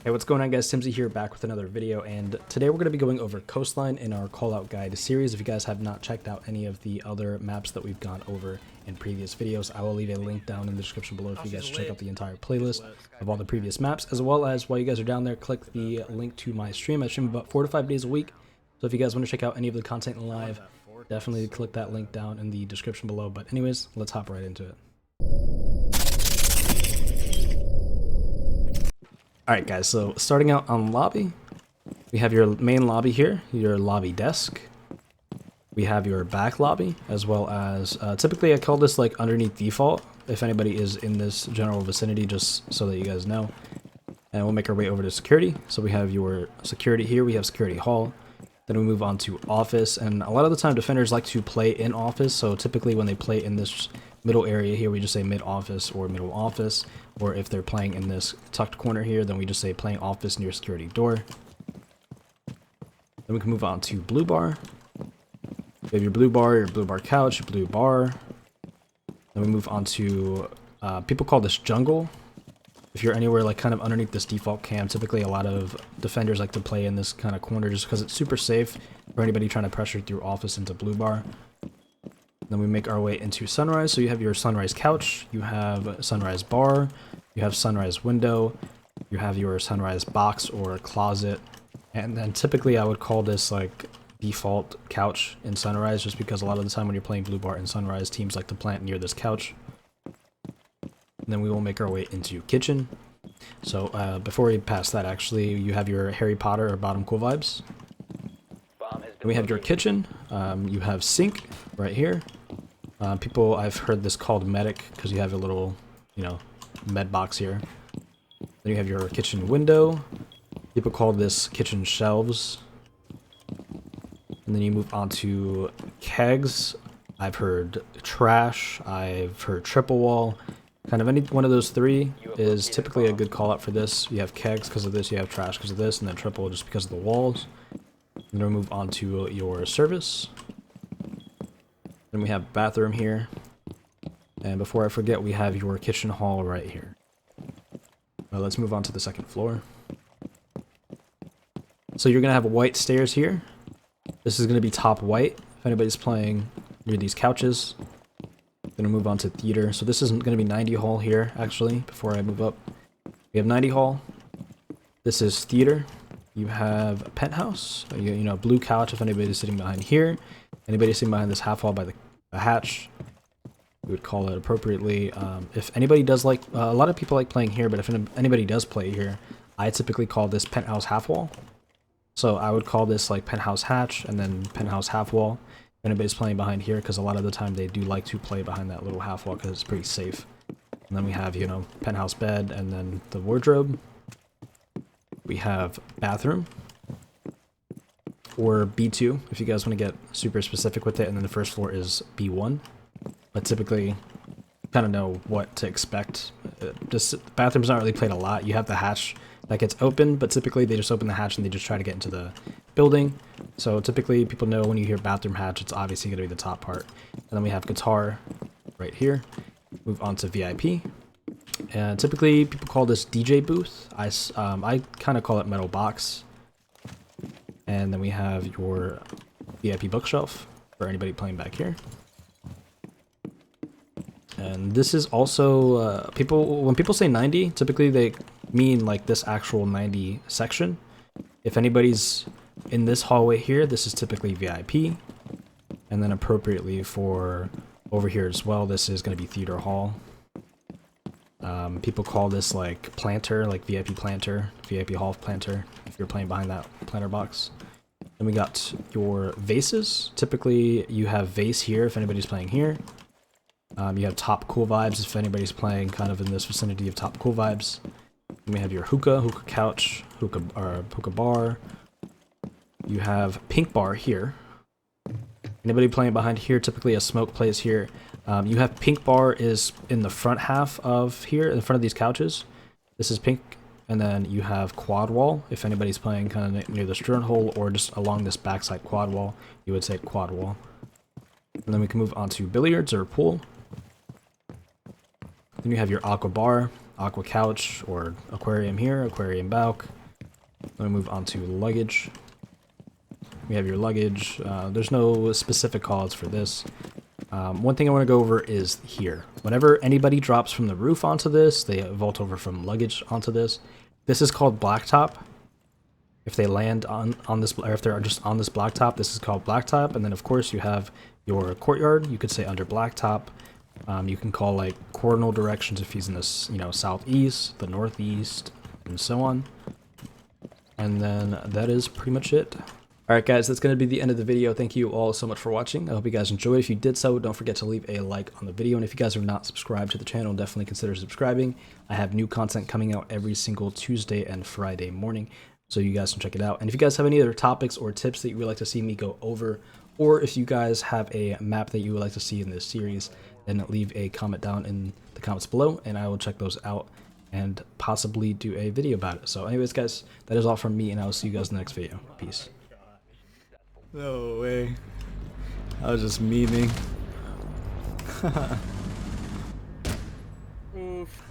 Hey, what's going on, guys? Timsy here, back with another video, and today we're going to be going over Coastline in our Callout Guide series. If you guys have not checked out any of the other maps that we've gone over in previous videos, I will leave a link down in the description below for you guys to check out the entire playlist of all the previous maps, as well as while you guys are down there, click the link to my stream. I stream about 4 to 5 days a week, so if you guys want to check out any of the content live, definitely click that link down in the description below. But anyways, let's hop right into it. Alright guys, so starting out on lobby, we have your main lobby here, your lobby desk. We have your back lobby, as well as, typically I call this like underneath default, if anybody is in this general vicinity, just so that you guys know. And we'll make our way over to security. So we have your security here, we have security hall. Then we move on to office, and a lot of the time defenders like to play in office, so typically when they play in this middle area here, we just say mid office or middle office, or if they're playing in this tucked corner here, then we just say playing office near security door. Then we can move on to blue bar. You have your blue bar couch, your blue bar. Then we move on to, people call this jungle. If you're anywhere like kind of underneath this default cam, typically a lot of defenders like to play in this kind of corner just because it's super safe for anybody trying to pressure through office into blue bar. Then we make our way into sunrise. So you have your sunrise couch, you have sunrise bar, you have sunrise window, you have your sunrise box or closet, and then typically I would call this like default couch in sunrise, just because a lot of the time when you're playing blue bar in sunrise, teams like to plant near this couch. And then we will make our way into kitchen. So before we pass that, actually, you have your Harry Potter or bottom cool vibes. Then we have your kitchen. You have sink right here. People, I've heard this called medic because you have a little, med box here. Then you have your kitchen window. People call this kitchen shelves. And then you move on to kegs. I've heard trash. I've heard triple wall. Kind of any one of those three is typically a good call out for this. You have kegs because of this, you have trash because of this, and then triple just because of the walls. And then we move on to your service. Then we have bathroom here. And before I forget, we have your kitchen hall right here. Let's move on to the second floor. So you're going to have white stairs here. This is going to be top white if anybody's playing near these couches. Gonna move on to theater. So this isn't gonna be 90 hall here, actually, before I move up. We have 90 hall. This is theater. You have a penthouse, blue couch if anybody's sitting behind here. Anybody sitting behind this half wall by the hatch, we would call it appropriately. If anybody does like, a lot of people like playing here, but if anybody does play here, I typically call this penthouse half wall. So I would call this like penthouse hatch and then penthouse half wall. Anybody's playing behind here, because a lot of the time they do like to play behind that little half wall because it's pretty safe. And then we have, penthouse bed and then the wardrobe. We have bathroom, or B2 if you guys want to get super specific with it, and then the first floor is B1. But typically, kind of know what to expect. Just bathroom's not really played a lot. You have the hatch that gets open, but typically they just open the hatch and they just try to get into the building. So typically people know when you hear bathroom hatch, it's obviously going to be the top part. And then we have guitar right here. Move on to VIP. And typically people call this DJ booth. I kind of call it metal box. And then we have your VIP bookshelf for anybody playing back here. And this is also, when people say 90, typically they mean like this actual 90 section. If anybody's in this hallway here, this is typically VIP. And then appropriately for over here as well, this is going to be theater hall. People call this like planter, like VIP planter, VIP hall planter, if you're playing behind that planter box. Then we got your vases. Typically you have vase here if anybody's playing here. You have top cool vibes if anybody's playing kind of in this vicinity of top cool vibes. And we have your hookah couch, hookah bar. You have pink bar here. Anybody playing behind here, typically a smoke plays here. You have pink bar is in the front half of here, in front of these couches. This is pink. And then you have quad wall. If anybody's playing kind of near the stern hole or just along this backside quad wall, you would say quad wall. And then we can move on to billiards or pool. Then you have your aqua bar. aqua couch or aquarium here, aquarium balc. Then we move on to luggage. We have your luggage. There's no specific calls for this. One thing I want to go over is here. Whenever anybody drops from the roof onto this, they vault over from luggage onto this. This is called blacktop. If they land on this, or if they're just on this blacktop, this is called blacktop. And then of course you have your courtyard. You could say under blacktop. You can call like cardinal directions if he's in this, you know, southeast, the northeast, and so on. And then that is pretty much it. Alright guys, that's going to be the end of the video. Thank you all so much for watching. I hope you guys enjoyed. If you did so, don't forget to leave a like on the video. And if you guys are not subscribed to the channel, definitely consider subscribing. I have new content coming out every single Tuesday and Friday morning, so you guys can check it out. And if you guys have any other topics or tips that you would like to see me go over, or if you guys have a map that you would like to see in this series, then leave a comment down in the comments below, and I will check those out and possibly do a video about it. So anyways guys, that is all from me, and I will see you guys in the next video. Peace. No way. I was just memeing. Oof.